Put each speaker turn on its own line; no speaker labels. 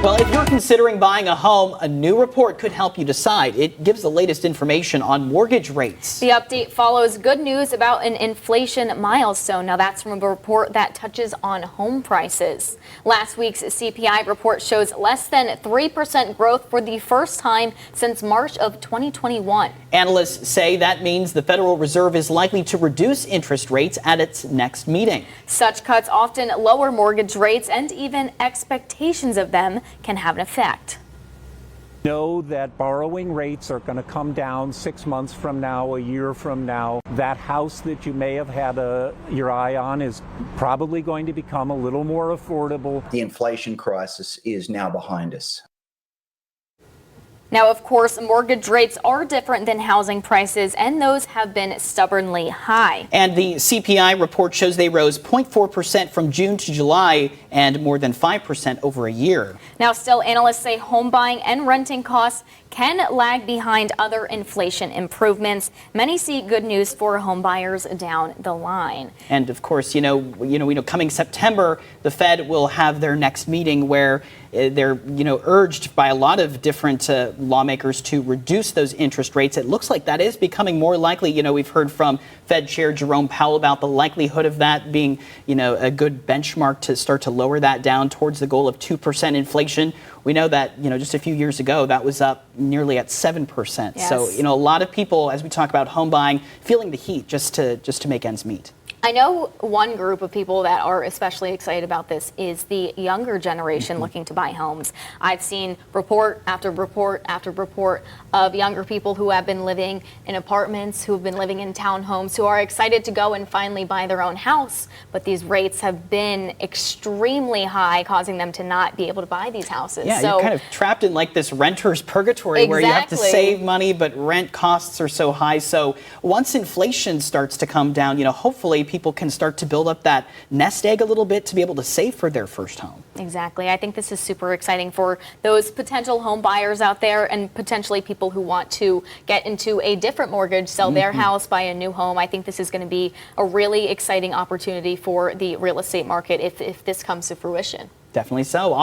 Well, if you're considering buying a home, a new report could help you decide. It gives the latest information on mortgage rates.
The update follows good news about an inflation milestone. Now, that's from a report that touches on home prices. Last week's CPI report shows less than 3% growth for the first time since March of 2021.
Analysts say that means the Federal Reserve is likely to reduce interest rates at its next meeting.
Such cuts often lower mortgage rates, and even expectations of them can have an effect.
Know that borrowing rates are going to come down 6 months from now, a year from now. That house that you may have had your eye on is probably going to become a little more affordable.
The inflation crisis is now behind us.
Now, of course, mortgage rates are different than housing prices, and those have been stubbornly high.
And the CPI report shows they rose 0.4% from June to July and more than 5% over a year.
Now, still, analysts say home buying and renting costs can lag behind other inflation improvements. Many see good news for home buyers down the line.
And of course, we know coming September, the Fed will have their next meeting where they're, urged by a lot of different lawmakers to reduce those interest rates. It looks like that is becoming more likely. We've heard from Fed Chair Jerome Powell about the likelihood of that being, a good benchmark to start to lower that down towards the goal of 2% inflation. We know that, just a few years ago, that was up nearly at 7%.
Yes.
So, a lot of people, as we talk about home buying, feeling the heat just to make ends meet.
I know one group of people that are especially excited about this is the younger generation looking to buy homes. I've seen report after report after report of younger people who have been living in apartments, who have been living in townhomes, who are excited to go and finally buy their own house. But these rates have been extremely high, causing them to not be able to buy these houses.
Yeah,
so
you're kind of trapped in like this renter's purgatory where you have to save money, but rent costs are so high. So once inflation starts to come down, hopefully people can start to build up that nest egg a little bit to be able to save for their first home.
Exactly. I think this is super exciting for those potential home buyers out there, and potentially people who want to get into a different mortgage, sell their house, buy a new home. I think this is going to be a really exciting opportunity for the real estate market if this comes to fruition.
Definitely so. All